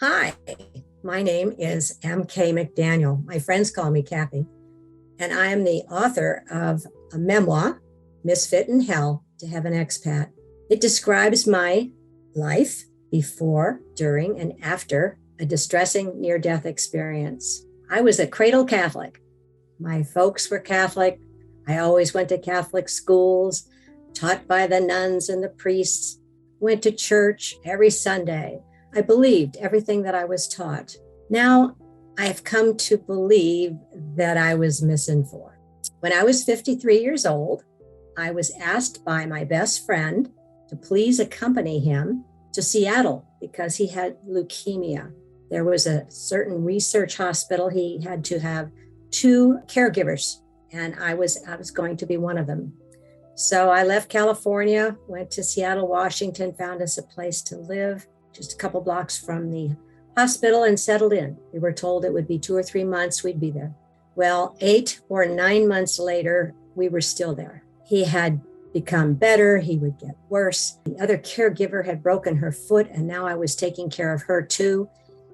Hi, my name is M.K. McDaniel. My friends call me Kathy, and I am the author of a memoir, Misfit in Hell to Have an Expat. It describes my life before, during, and after a distressing near death experience. I was a cradle Catholic. My folks were Catholic. I always went to Catholic schools, taught by the nuns and the priests, went to church every Sunday. I believed everything that I was taught. Now I have come to believe that I was misinformed. When I was 53 years old, I was asked by my best friend to please accompany him to Seattle because he had leukemia. There was a certain research hospital. He had to have two caregivers, and I was going to be one of them. So I left California, went to Seattle, Washington, found us a place to live just a couple blocks from the hospital and settled in. We were told it would be 2 or 3 months we'd be there. Well, 8 or 9 months later, we were still there. He had become better. He would get worse. The other caregiver had broken her foot, and now I was taking care of her too.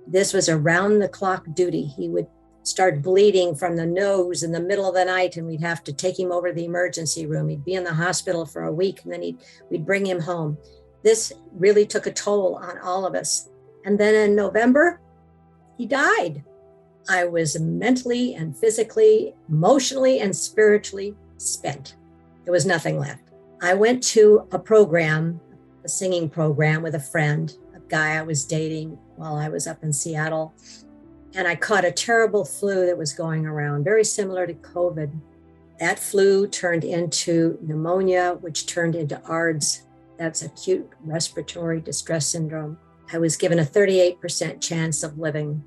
This was around the clock duty. He would start bleeding from the nose in the middle of the night, and we'd have to take him over to the emergency room. He'd be in the hospital for a week, and then we'd bring him home. This really took a toll on all of us. And then in November, he died. I was mentally and physically, emotionally and spiritually spent. There was nothing left. I went to a program, a singing program with a friend, a guy I was dating while I was up in Seattle. And I caught a terrible flu that was going around, very similar to COVID. That flu turned into pneumonia, which turned into ARDS. That's acute respiratory distress syndrome. I was given a 38% chance of living.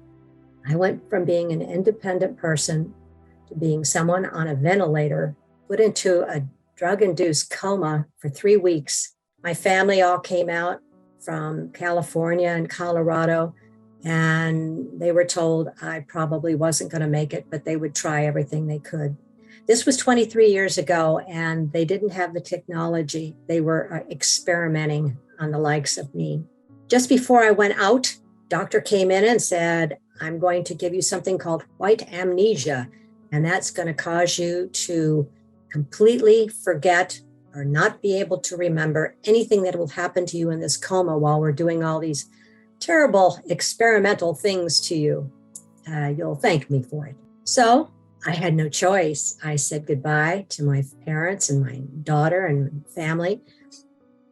I went from being an independent person to being someone on a ventilator, put into a drug-induced coma for 3 weeks. My family all came out from California and Colorado, and they were told I probably wasn't going to make it, but they would try everything they could. This was 23 years ago, and they didn't have the technology. They were experimenting on the likes of me. Just before I went out, doctor came in and said, I'm going to give you something called white amnesia, and that's going to cause you to completely forget or not be able to remember anything that will happen to you in this coma while we're doing all these terrible experimental things to you. You'll thank me for it. So I had no choice. I said goodbye to my parents and my daughter and family,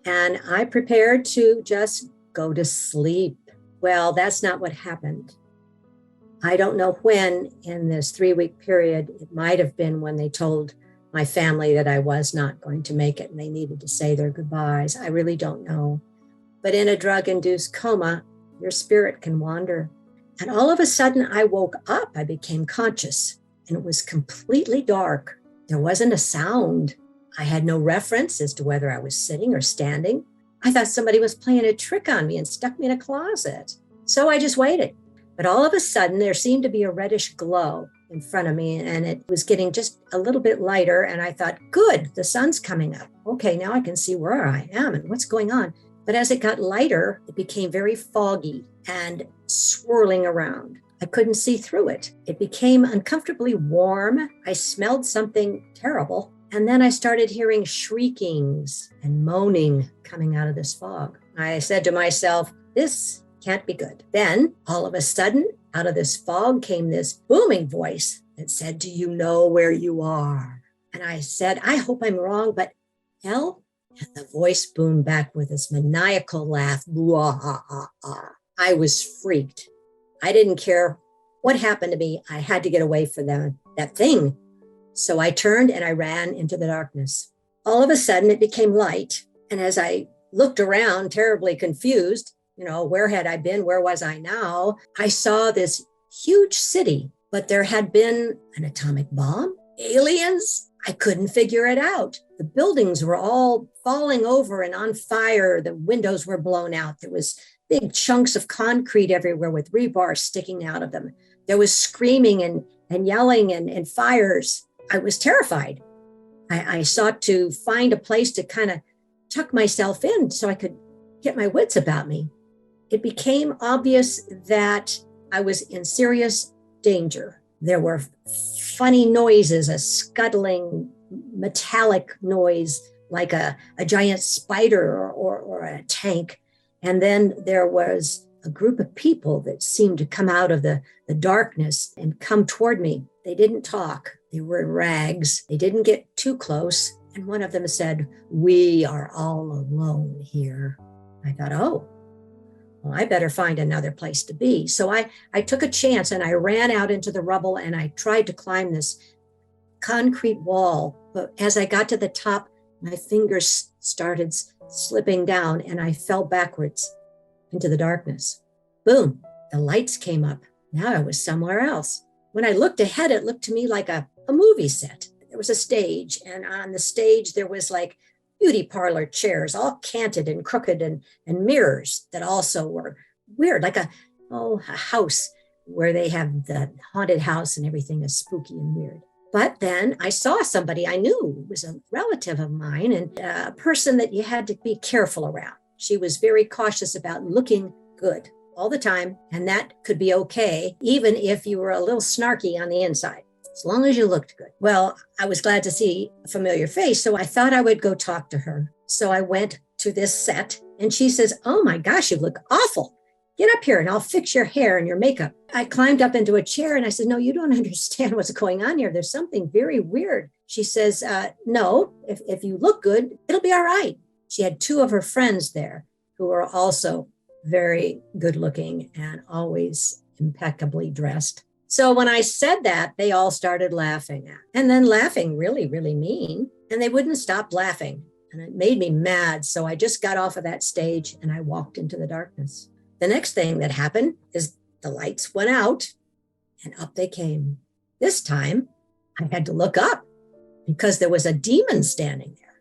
and I prepared to just go to sleep. Well, that's not what happened. I don't know when in this 3-week period. It might have been when they told my family that I was not going to make it and they needed to say their goodbyes. I really don't know. But in a drug-induced coma, your spirit can wander. And all of a sudden, I woke up. I became conscious. And it was completely dark. There wasn't a sound. I had no reference as to whether I was sitting or standing. I thought somebody was playing a trick on me and stuck me in a closet. So I just waited. But all of a sudden, there seemed to be a reddish glow in front of me, and it was getting just a little bit lighter. And I thought, good, the sun's coming up. Okay, now I can see where I am and what's going on. But as it got lighter, it became very foggy and swirling around. I couldn't see through it. It became uncomfortably warm. I smelled something terrible. And then I started hearing shriekings and moaning coming out of this fog. I said to myself, this can't be good. Then all of a sudden, out of this fog came this booming voice that said, do you know where you are? And I said, I hope I'm wrong, but hell? And the voice boomed back with this maniacal laugh. I was freaked. I didn't care what happened to me. I had to get away from that thing. So I turned and I ran into the darkness. All of a sudden, it became light. And as I looked around, terribly confused, where had I been? Where was I now? I saw this huge city, but there had been an atomic bomb, aliens. I couldn't figure it out. The buildings were all falling over and on fire. The windows were blown out. There was big chunks of concrete everywhere with rebar sticking out of them. There was screaming and yelling and fires. I was terrified. I sought to find a place to kind of tuck myself in so I could get my wits about me. it became obvious that I was in serious danger. There were funny noises, a scuttling metallic noise like a giant spider or a tank. And then there was a group of people that seemed to come out of the darkness and come toward me. They didn't talk. They were in rags. They didn't get too close. And one of them said, "We are all alone here." I thought, oh, well, I better find another place to be. So I took a chance and I ran out into the rubble and I tried to climb this concrete wall. But as I got to the top, my fingers started slipping down and I fell backwards into the darkness. Boom, the lights came up. Now I was somewhere else. When I looked ahead, it looked to me like a movie set. There was a stage, and on the stage there was like beauty parlor chairs, all canted and crooked, and mirrors that also were weird, like a house where they have the haunted house and everything is spooky and weird. But then I saw somebody I knew was a relative of mine and a person that you had to be careful around. She was very cautious about looking good all the time, and that could be okay, even if you were a little snarky on the inside, as long as you looked good. Well, I was glad to see a familiar face, so I thought I would go talk to her. So I went to this set, and she says, "Oh my gosh, you look awful. Get up here and I'll fix your hair and your makeup." I climbed up into a chair and I said, "No, you don't understand what's going on here. There's something very weird." She says, "No, if you look good, it'll be all right." She had two of her friends there who were also very good looking and always impeccably dressed. So when I said that, they all started laughing and then laughing really, really mean. And they wouldn't stop laughing. And it made me mad. So I just got off of that stage and I walked into the darkness. The next thing that happened is the lights went out and up they came. This time I had to look up because there was a demon standing there.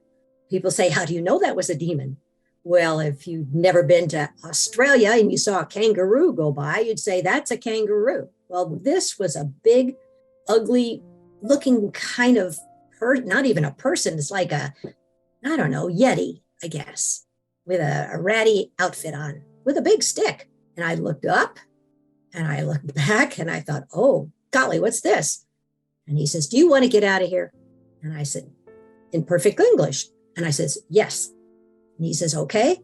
People say, "How do you know that was a demon?" Well, if you've never been to Australia and you saw a kangaroo go by, you'd say that's a kangaroo. Well, this was a big, ugly looking kind of not even a person. It's like a, I don't know, Yeti, I guess, with a ratty outfit on, with a big stick. And I looked up and I looked back and I thought, oh, golly, what's this? And he says, "Do you want to get out of here?" And I said, in perfect English. And I says, "Yes." And he says, "Okay,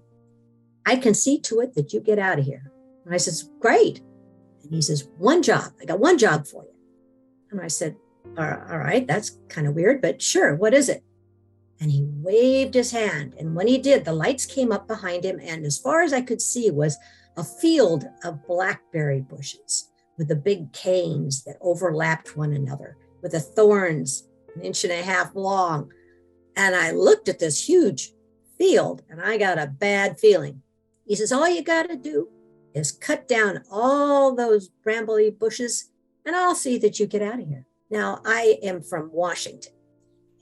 I can see to it that you get out of here." And I says, "Great." And he says, "One job. I got one job for you." And I said, all right, that's kind of weird, but sure, what is it?" And he waved his hand. And when he did, the lights came up behind him. And as far as I could see was a field of blackberry bushes with the big canes that overlapped one another, with the thorns 1.5 inches long. And I looked at this huge field and I got a bad feeling. He says, "All you got to do is cut down all those brambly bushes and I'll see that you get out of here." Now, I am from Washington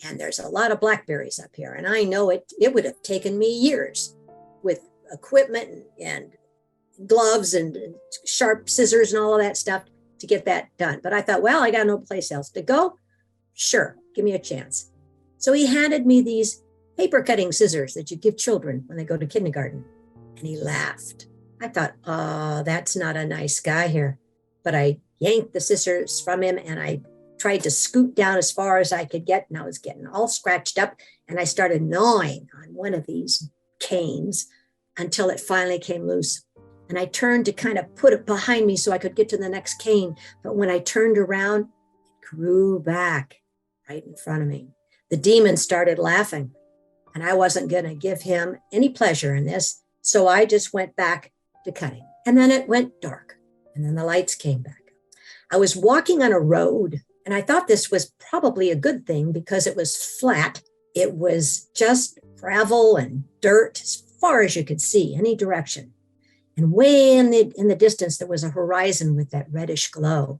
and there's a lot of blackberries up here. And I know it would have taken me years with equipment and gloves and sharp scissors and all of that stuff to get that done. But I thought, well, I got no place else to go. Sure, give me a chance. So he handed me these paper cutting scissors that you give children when they go to kindergarten. And he laughed. I thought, oh, that's not a nice guy here. But I yanked the scissors from him and I tried to scoot down as far as I could get. And I was getting all scratched up. And I started gnawing on one of these canes until it finally came loose. And I turned to kind of put it behind me so I could get to the next cane. But when I turned around, it grew back right in front of me. The demon started laughing. And I wasn't going to give him any pleasure in this. So I just went back to cutting. And then it went dark. And then the lights came back. I was walking on a road. And I thought this was probably a good thing because it was flat. It was just gravel and dirt as far as you could see, any direction. And way in the distance, there was a horizon with that reddish glow.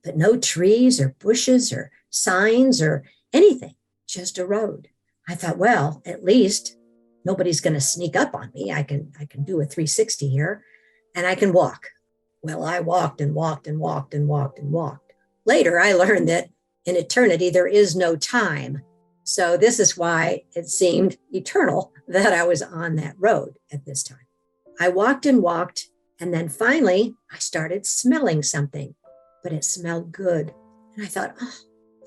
But no trees or bushes or signs or anything, just a road. I thought, well, at least nobody's going to sneak up on me. I can do a 360 here and I can walk. Well, I walked and walked and walked and walked and walked. Later, I learned that in eternity, there is no time. So this is why it seemed eternal that I was on that road at this time. I walked and walked And then finally, I started smelling something, but it smelled good. And I thought, oh,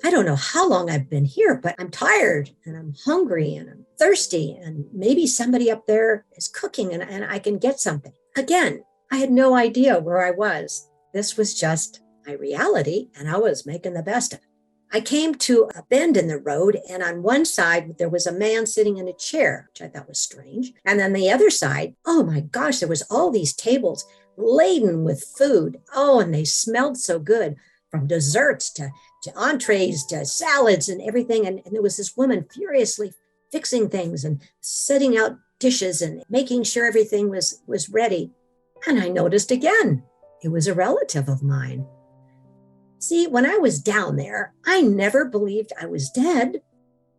I don't know how long I've been here, but I'm tired and I'm hungry and I'm thirsty. And maybe somebody up there is cooking and I can get something. Again, I had no idea where I was. This was just my reality, and I was making the best of it. I came to a bend in the road, and on one side, there was a man sitting in a chair, which I thought was strange. And on the other side, oh my gosh, there was all these tables laden with food. Oh, and they smelled so good, from desserts to entrees to salads and everything. And there was this woman furiously fixing things and setting out dishes and making sure everything was ready. And I noticed again, it was a relative of mine. See, when I was down there, I never believed I was dead.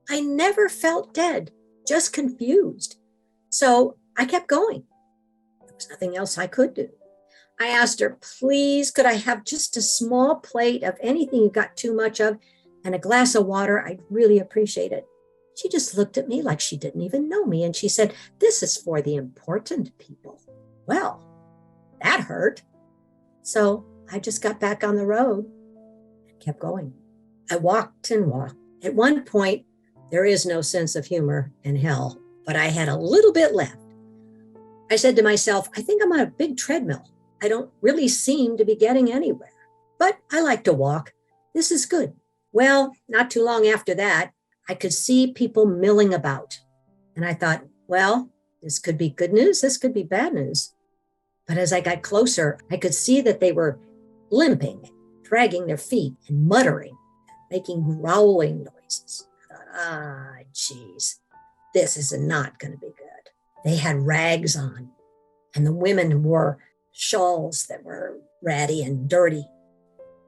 I never felt dead, just confused. So I kept going. There was nothing else I could do. I asked her, please, could I have just a small plate of anything you got too much of and a glass of water? I'd really appreciate it. She just looked at me like she didn't even know me. And she said, this is for the important people. Well, that hurt. So I just got back on the road and kept going. I walked and walked. At one point, there is no sense of humor in hell, but I had a little bit left. I said to myself, I think I'm on a big treadmill. I don't really seem to be getting anywhere, but I like to walk. This is good. Well, not too long after that, I could see people milling about. And I thought, well, this could be good news. This could be bad news. But as I got closer, I could see that they were limping, dragging their feet and muttering, making growling noises. I thought, geez, this is not going to be good. They had rags on, and the women wore shawls that were ratty and dirty.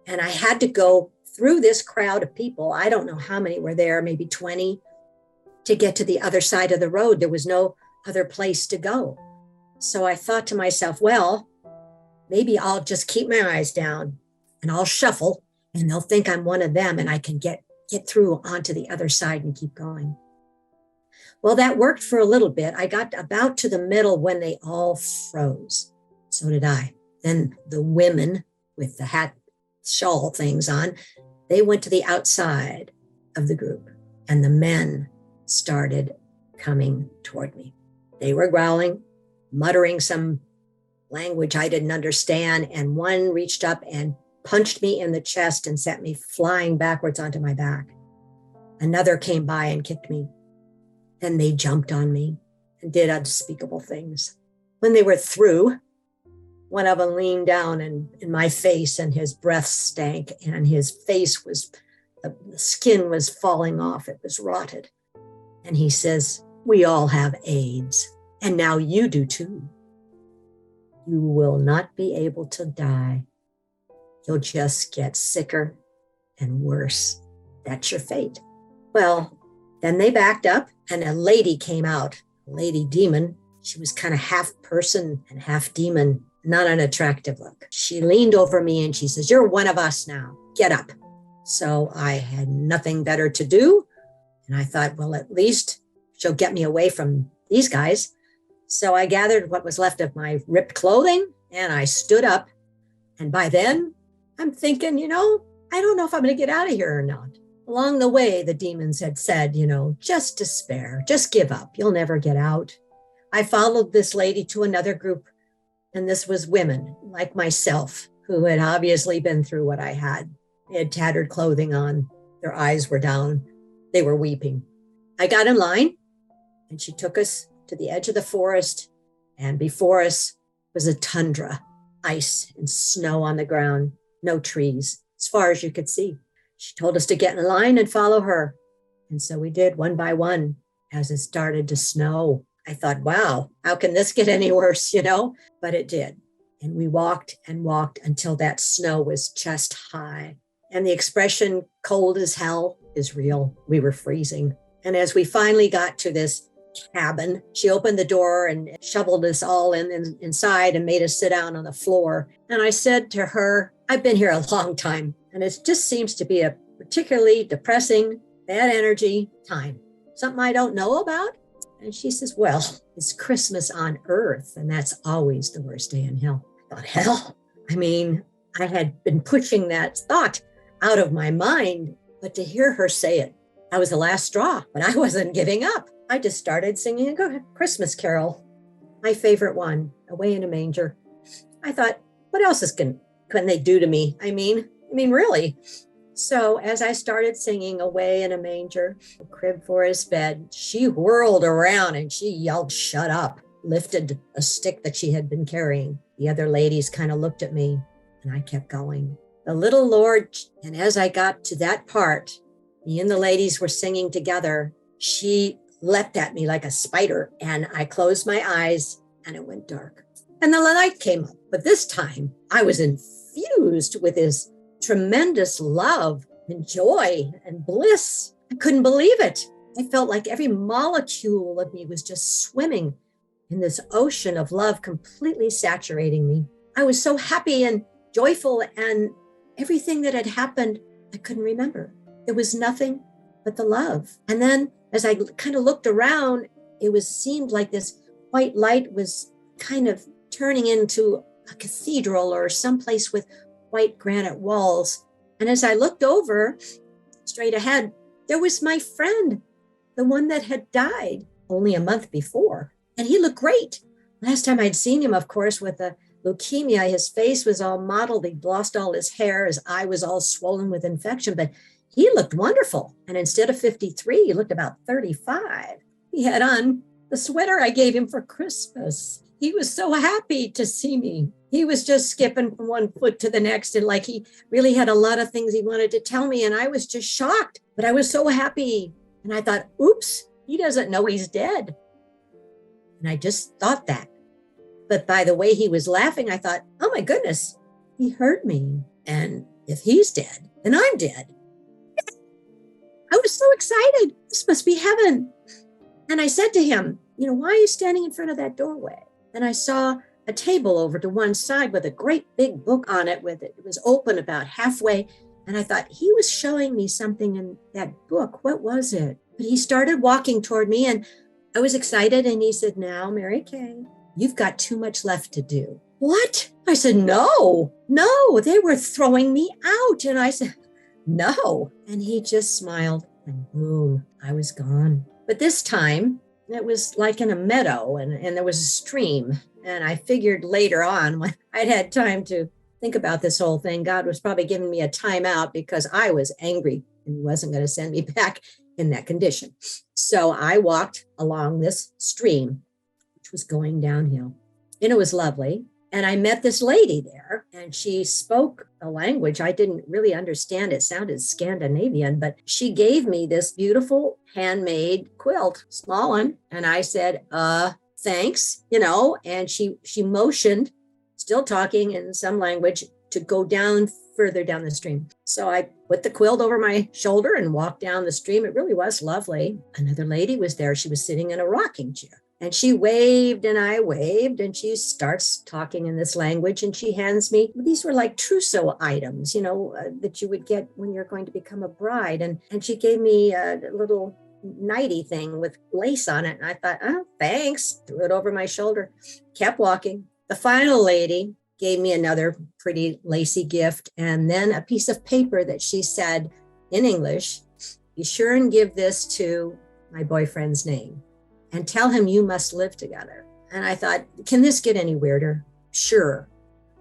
And I had to go through this crowd of people. I don't know how many were there, maybe 20, to get to the other side of the road. There was no other place to go. So I thought to myself, well, maybe I'll just keep my eyes down and I'll shuffle and they'll think I'm one of them and I can get through onto the other side and keep going. Well, that worked for a little bit. I got about to the middle when they all froze. So did I. Then the women with the hat, shawl things on, they went to the outside of the group and the men started coming toward me. They were growling, muttering some language I didn't understand. And one reached up and punched me in the chest and sent me flying backwards onto my back. Another came by and kicked me. Then they jumped on me and did unspeakable things. When they were through, one of them leaned down in my face and his breath stank and his face was, the skin was falling off. It was rotted. And he says, we all have AIDS. And now you do too. You will not be able to die. You'll just get sicker and worse. That's your fate. Well, then they backed up and a lady came out, a lady demon. She was kind of half person and half demon, not an attractive look. She leaned over me and she says, you're one of us now. Get up. So I had nothing better to do. And I thought, well, at least she'll get me away from these guys. So I gathered what was left of my ripped clothing and I stood up. And by then I'm thinking, I don't know if I'm going to get out of here or not. Along the way, the demons had said, just despair, just give up. You'll never get out. I followed this lady to another group. And this was women like myself who had obviously been through what I had. They had tattered clothing on. Their eyes were down. They were weeping. I got in line and she took us to the edge of the forest, and before us was a tundra, ice and snow on the ground, no trees, as far as you could see. She told us to get in line and follow her. And so we did one by one as it started to snow. I thought, wow, how can this get any worse, But it did. And we walked and walked until that snow was chest high. And the expression cold as hell is real. We were freezing. And as we finally got to this cabin, she opened the door and shoveled us all inside and made us sit down on the floor. And I said to her, I've been here a long time, and it just seems to be a particularly depressing, bad energy time. Something I don't know about? And she says, well, it's Christmas on earth, and that's always the worst day in hell. thought, hell, I mean, I had been pushing that thought out of my mind, but to hear her say it, that was the last straw, but I wasn't giving up. I just started singing a Christmas carol, my favorite one, Away in a Manger. I thought, what else can they do to me? I mean, really. So as I started singing Away in a Manger, a crib for his bed, she whirled around and she yelled, shut up, lifted a stick that she had been carrying. The other ladies kind of looked at me and I kept going. The little Lord, and as I got to that part, me and the ladies were singing together, she leapt at me like a spider and I closed my eyes and it went dark. And the light came up, but this time I was infused with his tremendous love and joy and bliss. I couldn't believe it. I felt like every molecule of me was just swimming in this ocean of love, completely saturating me. I was so happy and joyful, and everything that had happened, I couldn't remember. There was nothing but the love. And then as I kind of looked around, seemed like this white light was kind of turning into a cathedral or someplace with white granite walls. And as I looked over straight ahead, there was my friend, the one that had died only a month before. And he looked great. Last time I'd seen him, of course, with a leukemia, his face was all mottled. He'd lost all his hair. His eye was all swollen with infection, but he looked wonderful. And instead of 53, he looked about 35. He had on the sweater I gave him for Christmas. He was so happy to see me. He was just skipping from one foot to the next. And like he really had a lot of things he wanted to tell me. And I was just shocked, but I was so happy. And I thought, oops, he doesn't know he's dead. And I just thought that. But by the way he was laughing, I thought, oh my goodness, he heard me. And if he's dead, then I'm dead. I was so excited. This must be heaven. And I said to him, why are you standing in front of that doorway? And I saw a table over to one side with a great big book on it with it. It was open about halfway. And I thought he was showing me something in that book. What was it? But he started walking toward me and I was excited. And he said, now, Mary Kay, you've got too much left to do. What? I said, no, they were throwing me out. And I said, no. And he just smiled and boom, I was gone. But this time it was like in a meadow and there was a stream. And I figured later on when I'd had time to think about this whole thing, God was probably giving me a timeout because I was angry and he wasn't going to send me back in that condition. So I walked along this stream, which was going downhill, and it was lovely. And I met this lady there and she spoke a language I didn't really understand. It sounded Scandinavian, but she gave me this beautiful handmade quilt, small one. And I said, thanks, and she motioned, still talking in some language, to go down further down the stream. So I put the quilt over my shoulder and walked down the stream. It really was lovely. Another lady was there. She was sitting in a rocking chair. And she waved and I waved and she starts talking in this language and she hands me, these were like trousseau items, that you would get when you're going to become a bride. And she gave me a little nighty thing with lace on it. And I thought, oh, thanks. Threw it over my shoulder, kept walking. The final lady gave me another pretty lacy gift and then a piece of paper that she said in English, be sure and give this to my boyfriend's name. And tell him you must live together. And I thought, can this get any weirder? Sure.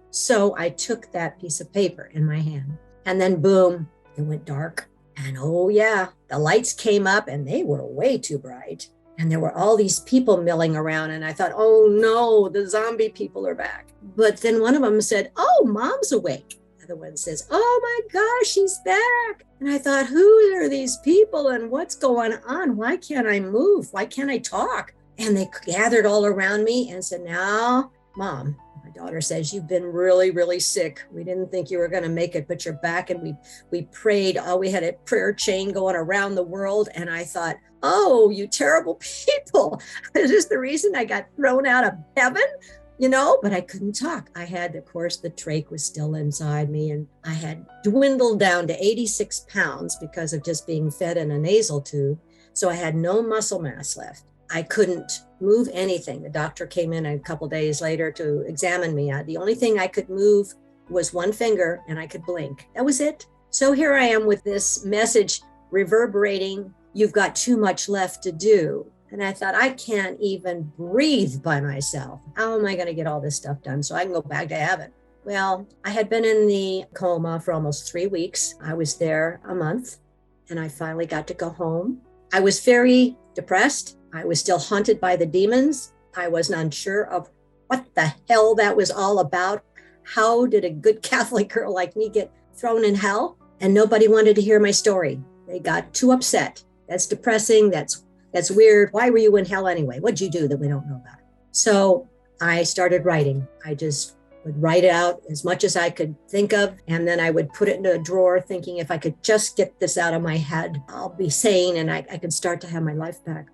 So I took that piece of paper in my hand and then boom, it went dark. And oh yeah, the lights came up and they were way too bright. And there were all these people milling around. And I thought, oh no, the zombie people are back. But then one of them said, oh, Mom's awake. The other one says, oh my gosh, she's back. And I thought, who are these people and what's going on? Why can't I move? Why can't I talk? And they gathered all around me and said, now, Mom, my daughter says, you've been really, really sick. We didn't think you were going to make it, but you're back. And we prayed. Oh, we had a prayer chain going around the world. And I thought, oh, you terrible people. Is this the reason I got thrown out of heaven? But I couldn't talk. I had, of course, the trach was still inside me and I had dwindled down to 86 pounds because of just being fed in a nasal tube. So I had no muscle mass left. I couldn't move anything. The doctor came in a couple days later to examine me. The only thing I could move was one finger, and I could blink. That was it. So here I am with this message reverberating, you've got too much left to do. And I thought, I can't even breathe by myself. How am I going to get all this stuff done so I can go back to heaven? Well, I had been in the coma for almost 3 weeks. I was there a month, and I finally got to go home. I was very depressed. I was still haunted by the demons. I was unsure of what the hell that was all about. How did a good Catholic girl like me get thrown in hell? And nobody wanted to hear my story. They got too upset. That's depressing. That's weird. Why were you in hell anyway? What'd you do that we don't know about? So I started writing. I just would write it out as much as I could think of. And then I would put it into a drawer thinking if I could just get this out of my head, I'll be sane and I could start to have my life back.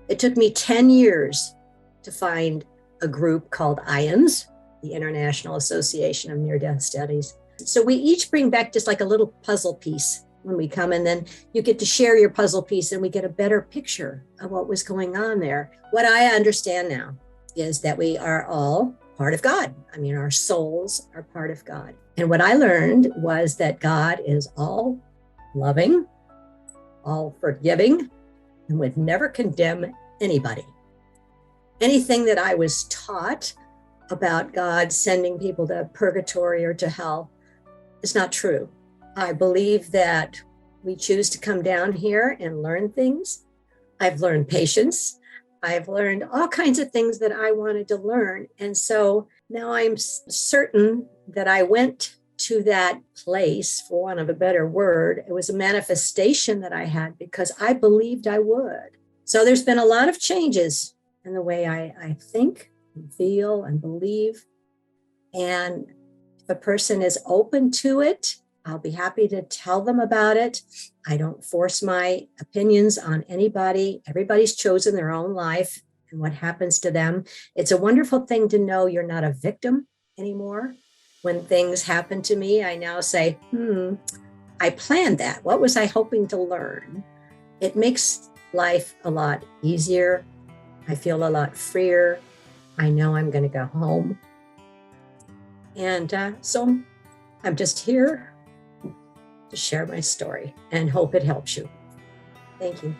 It took me 10 years to find a group called IANDS, the International Association of Near-Death Studies. So we each bring back just like a little puzzle piece when we come, and then you get to share your puzzle piece and we get a better picture of what was going on there. What I understand now is that we are all part of God. I mean, our souls are part of God. And what I learned was that God is all loving, all forgiving, and would never condemn anybody. Anything that I was taught about God sending people to purgatory or to hell is not true. I believe that we choose to come down here and learn things. I've learned patience. I've learned all kinds of things that I wanted to learn. And so now I'm certain that I went to that place, for want of a better word. It was a manifestation that I had because I believed I would. So there's been a lot of changes in the way I think and feel and believe. And if a person is open to it, I'll be happy to tell them about it. I don't force my opinions on anybody. Everybody's chosen their own life and what happens to them. It's a wonderful thing to know you're not a victim anymore. When things happen to me, I now say, I planned that. What was I hoping to learn? It makes life a lot easier. I feel a lot freer. I know I'm going to go home. And so I'm just here to share my story and hope it helps you. Thank you.